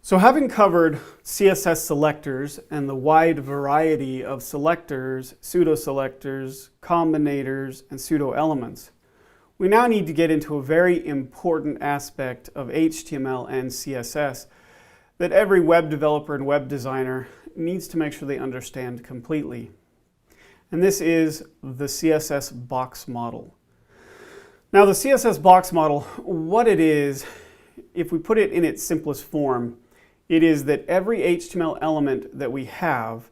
So having covered CSS selectors and the wide variety of selectors, pseudo-selectors, combinators, and pseudo-elements, we now need to get into a very important aspect of HTML and CSS that every web developer and web designer needs to make sure they understand completely. And this is the CSS box model. Now the CSS box model, what it is, if we put it in its simplest form, it is that every HTML element that we have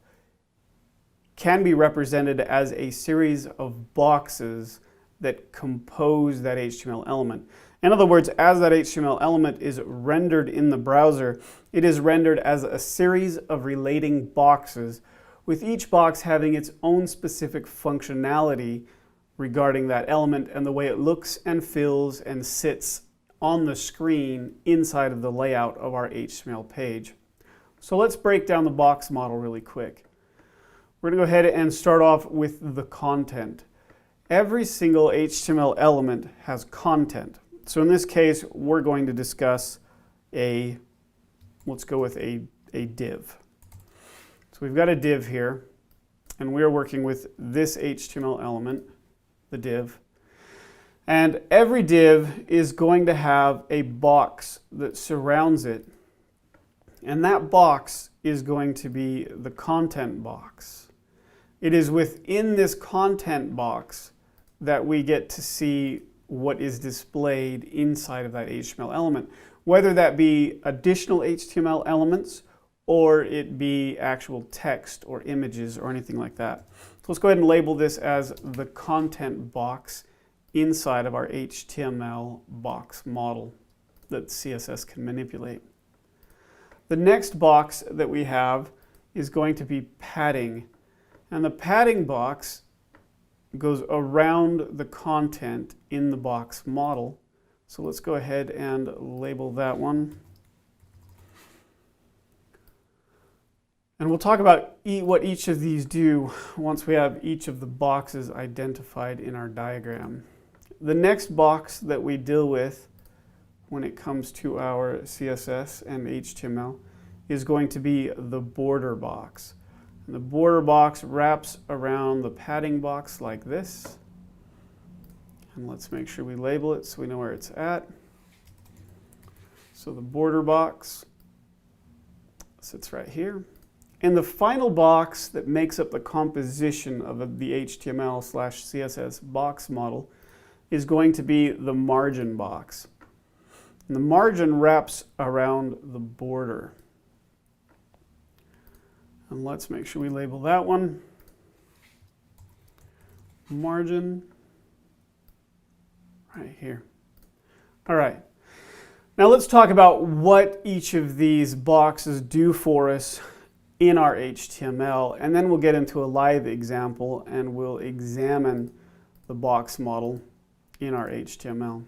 can be represented as a series of boxes that compose that HTML element. In other words, as that HTML element is rendered in the browser, it is rendered as a series of relating boxes, with each box having its own specific functionality regarding that element and the way it looks and feels and sits on the screen inside of the layout of our HTML page. So let's break down the box model really quick. We're going to go ahead and start off with the content. Every single HTML element has content. So in this case, we're going to discuss let's go with a div. So we've got a div here, and we're working with this HTML element, the div. And every div is going to have a box that surrounds it. And that box is going to be the content box. It is within this content box that we get to see what is displayed inside of that HTML element, whether that be additional HTML elements or it be actual text or images or anything like that. So let's go ahead and label this as the content box inside of our HTML box model that CSS can manipulate. The next box that we have is going to be padding, and the padding box goes around the content in the box model. So let's go ahead and label that one. And we'll talk about what each of these do once we have each of the boxes identified in our diagram. The next box that we deal with when it comes to our CSS and HTML is going to be the border box. And the border box wraps around the padding box like this. And let's make sure we label it so we know where it's at. So the border box sits right here. And the final box that makes up the composition of the HTML/CSS box model is going to be the margin box. And the margin wraps around the border. And let's make sure we label that one. Margin, right here. All right. Now let's talk about what each of these boxes do for us in our HTML, and then we'll get into a live example and we'll examine the box model in our HTML.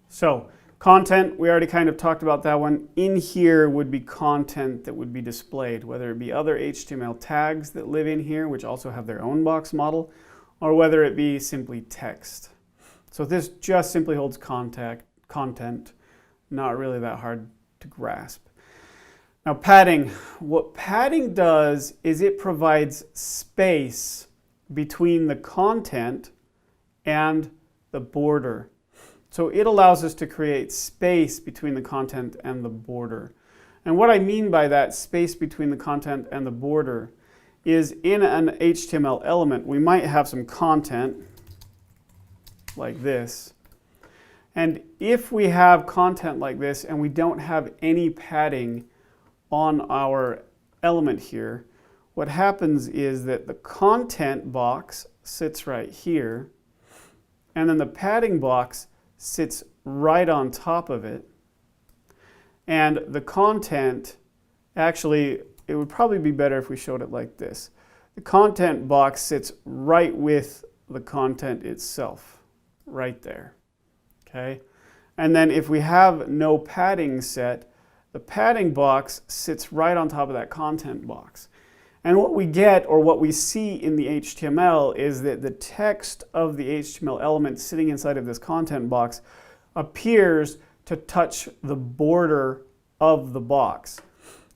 So content, we already kind of talked about that one. In here would be content that would be displayed, whether it be other HTML tags that live in here, which also have their own box model, or whether it be simply text. So this just simply holds content, not really that hard to grasp. Now padding, what padding does is it provides space between the content and the border. So it allows us to create space between the content and the border. And what I mean by that space between the content and the border is in an HTML element, we might have some content like this. And if we have content like this and we don't have any padding on our element here, what happens is that the content box sits right here, and then the padding box sits right on top of it. And the content, actually, it would probably be better if we showed it like this. The content box sits right with the content itself, right there. Okay? And then if we have no padding set, the padding box sits right on top of that content box. And what we get, or what we see in the HTML, is that the text of the HTML element sitting inside of this content box appears to touch the border of the box.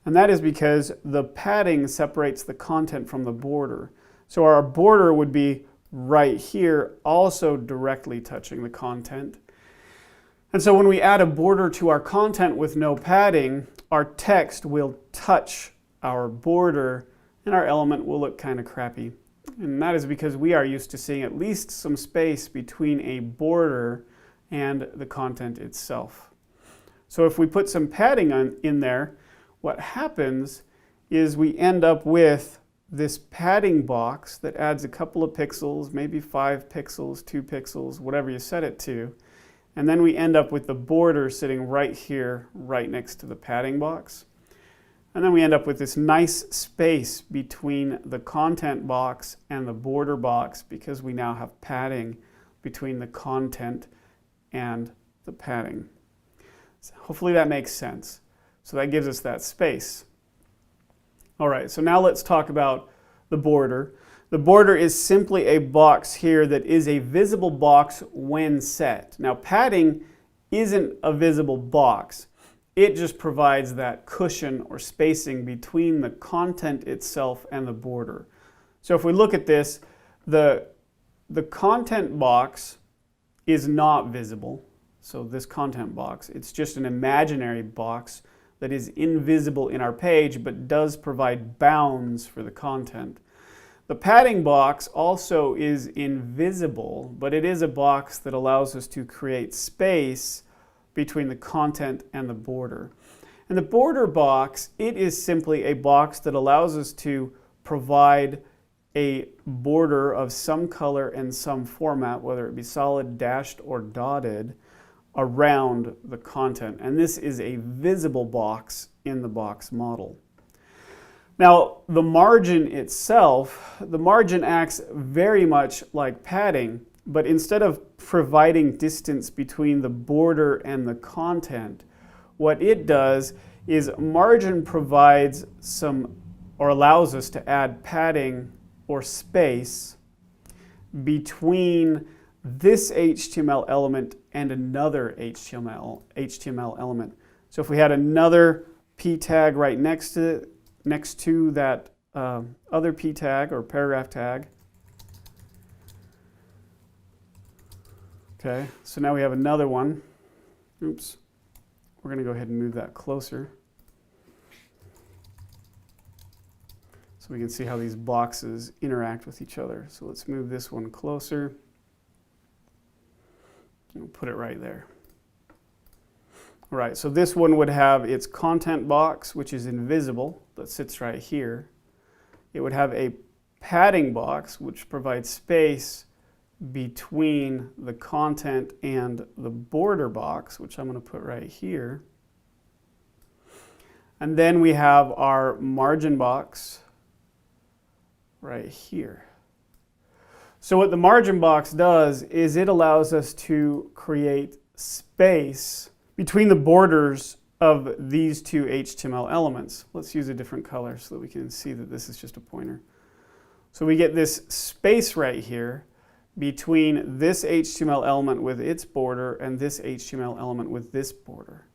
And that is because the padding separates the content from the border. So our border would be right here, also directly touching the content. And so when we add a border to our content with no padding, our text will touch our border and our element will look kind of crappy. And that is because we are used to seeing at least some space between a border and the content itself. So if we put some padding in there, what happens is we end up with this padding box that adds a couple of pixels, maybe 5 pixels, 2 pixels, whatever you set it to. And then we end up with the border sitting right here, right next to the padding box. And then we end up with this nice space between the content box and the border box because we now have padding between the content and the padding. So hopefully that makes sense. So that gives us that space. All right, so now let's talk about the border. The border is simply a box here that is a visible box when set. Now padding isn't a visible box. It just provides that cushion or spacing between the content itself and the border. So if we look at this, the content box is not visible. So this content box, it's just an imaginary box that is invisible in our page but does provide bounds for the content. The padding box also is invisible, but it is a box that allows us to create space between the content and the border. And the border box, it is simply a box that allows us to provide a border of some color and some format, whether it be solid, dashed, or dotted, around the content. And this is a visible box in the box model. Now, the margin itself, the margin acts very much like padding, but instead of providing distance between the border and the content, what it does is margin provides some, or allows us to add padding or space between this HTML element and another HTML element. So if we had another p tag right next to that other p tag or paragraph tag. Okay, so now we have another one. Oops, we're going to go ahead and move that closer so we can see how these boxes interact with each other. So let's move this one closer. We'll put it right there. All right, so this one would have its content box, which is invisible, that sits right here. It would have a padding box, which provides space between the content and the border box, which I'm going to put right here. And then we have our margin box right here. So what the margin box does is it allows us to create space between the borders of these two HTML elements. Let's use a different color so that we can see that this is just a pointer. So we get this space right here between this HTML element with its border and this HTML element with this border.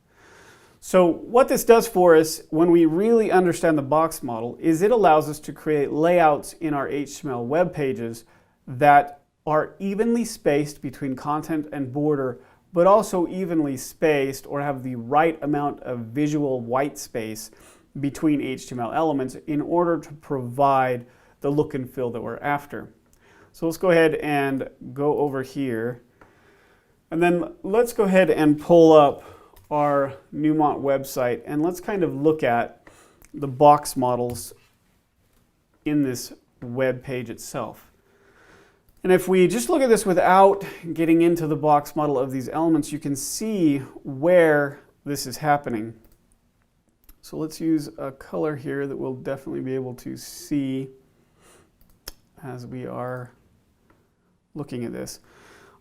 So what this does for us when we really understand the box model is it allows us to create layouts in our HTML web pages that are evenly spaced between content and border, but also evenly spaced or have the right amount of visual white space between HTML elements in order to provide the look and feel that we're after. So let's go ahead and go over here. And then let's go ahead and pull up our Neumont website and let's kind of look at the box models in this web page itself. And if we just look at this without getting into the box model of these elements, you can see where this is happening. So let's use a color here that we'll definitely be able to see as we are looking at this.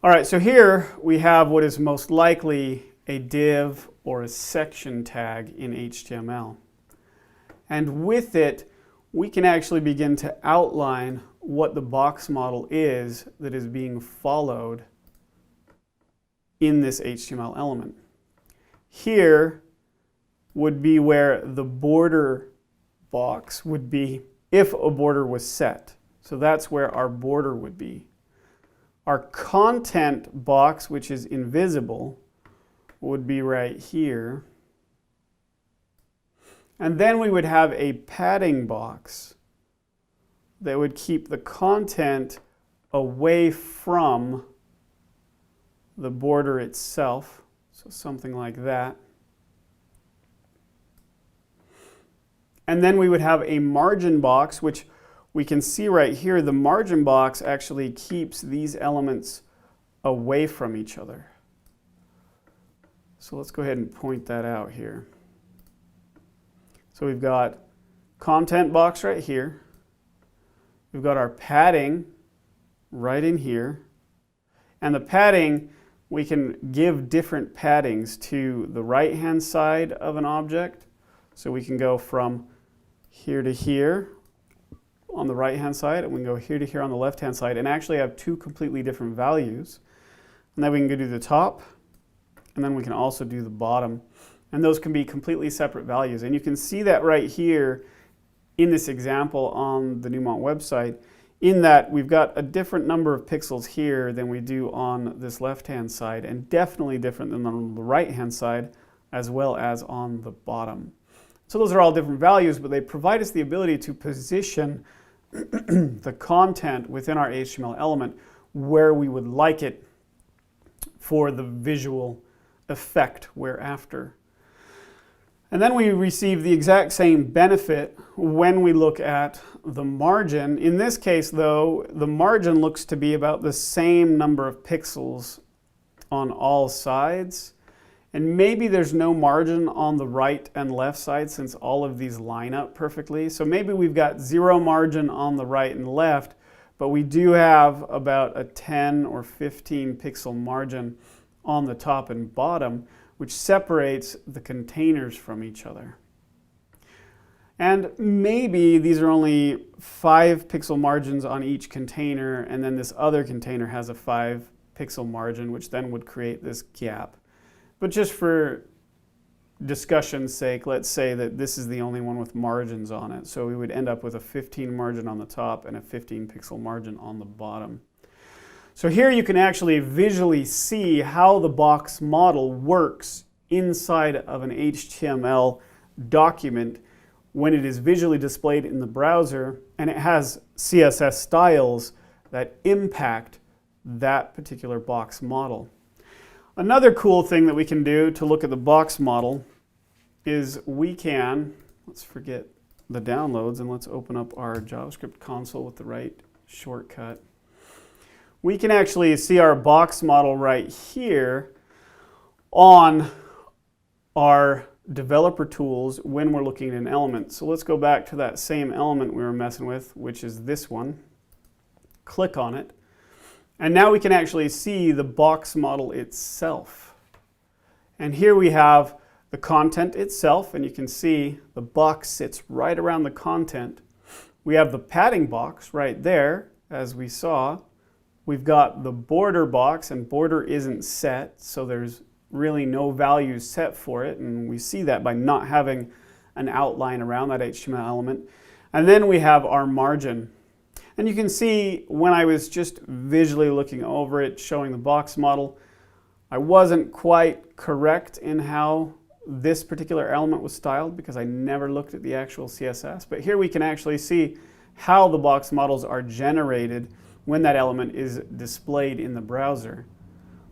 All right, so here we have what is most likely a div or a section tag in HTML. And with it, we can actually begin to outline what the box model is that is being followed in this HTML element. Here, would be where the border box would be if a border was set. So that's where our border would be. Our content box, which is invisible, would be right here. And then we would have a padding box that would keep the content away from the border itself. So something like that. And then we would have a margin box, which we can see right here. The margin box actually keeps these elements away from each other. So let's go ahead and point that out here. So we've got content box right here. We've got our padding right in here. And the padding, we can give different paddings to the right-hand side of an object. So we can go from here to here on the right-hand side, and we can go here to here on the left-hand side, and actually have two completely different values. And then we can go do the top, and then we can also do the bottom. And those can be completely separate values. And you can see that right here in this example on the Neumont website, in that we've got a different number of pixels here than we do on this left-hand side, and definitely different than on the right-hand side, as well as on the bottom. So those are all different values, but they provide us the ability to position the content within our HTML element where we would like it for the visual effect we're after. And then we receive the exact same benefit when we look at the margin. In this case, though, the margin looks to be about the same number of pixels on all sides. And maybe there's no margin on the right and left side since all of these line up perfectly. So maybe we've got 0 margin on the right and left, but we do have about a 10 or 15 pixel margin on the top and bottom, which separates the containers from each other. And maybe these are only 5 pixel margins on each container, and then this other container has a 5 pixel margin, which then would create this gap. But just for discussion's sake, let's say that this is the only one with margins on it. So we would end up with a 15 margin on the top and a 15 pixel margin on the bottom. So here you can actually visually see how the box model works inside of an HTML document when it is visually displayed in the browser, and it has CSS styles that impact that particular box model. Another cool thing that we can do to look at the box model is we can, let's forget the downloads and let's open up our JavaScript console with the right shortcut. We can actually see our box model right here on our developer tools when we're looking at an element. So let's go back to that same element we were messing with, which is this one. Click on it. And now we can actually see the box model itself. And here we have the content itself, and you can see the box sits right around the content. We have the padding box right there, as we saw. We've got the border box, and border isn't set, so there's really no value set for it, and we see that by not having an outline around that HTML element. And then we have our margin. And you can see when I was just visually looking over it, showing the box model, I wasn't quite correct in how this particular element was styled because I never looked at the actual CSS. But here we can actually see how the box models are generated when that element is displayed in the browser.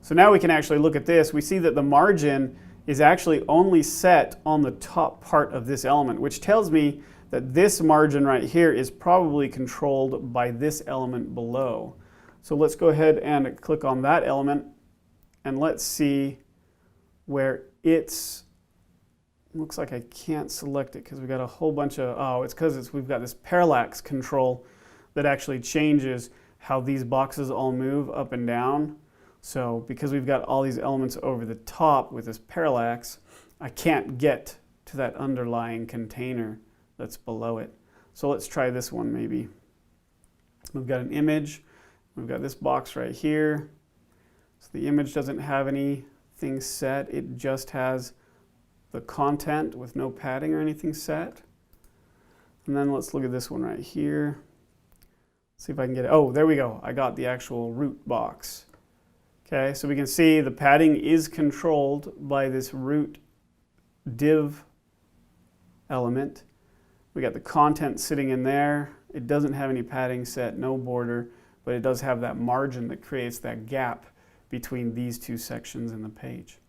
So now we can actually look at this. We see that the margin is actually only set on the top part of this element, which tells me that this margin right here is probably controlled by this element below. So let's go ahead and click on that element, and let's see where it's, looks like I can't select it because we've got a whole bunch of, oh, it's because we've got this parallax control that actually changes how these boxes all move up and down. So because we've got all these elements over the top with this parallax, I can't get to that underlying container that's below it. So let's try this one maybe. We've got an image. We've got this box right here. So the image doesn't have anything set. It just has the content with no padding or anything set. And then let's look at this one right here. See if I can get it. Oh, there we go. I got the actual root box. Okay, so we can see the padding is controlled by this root div element. We got the content sitting in there. It doesn't have any padding set, no border, but it does have that margin that creates that gap between these two sections in the page.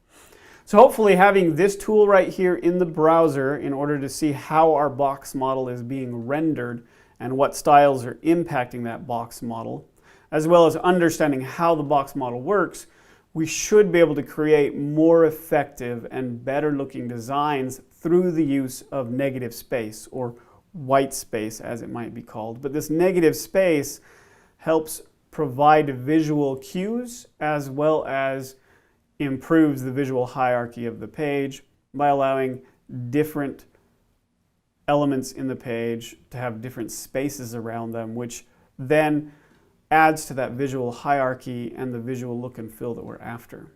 So hopefully having this tool right here in the browser in order to see how our box model is being rendered and what styles are impacting that box model, as well as understanding how the box model works, we should be able to create more effective and better looking designs through the use of negative space, or white space as it might be called. But this negative space helps provide visual cues as well as improves the visual hierarchy of the page by allowing different elements in the page to have different spaces around them, which then adds to that visual hierarchy and the visual look and feel that we're after.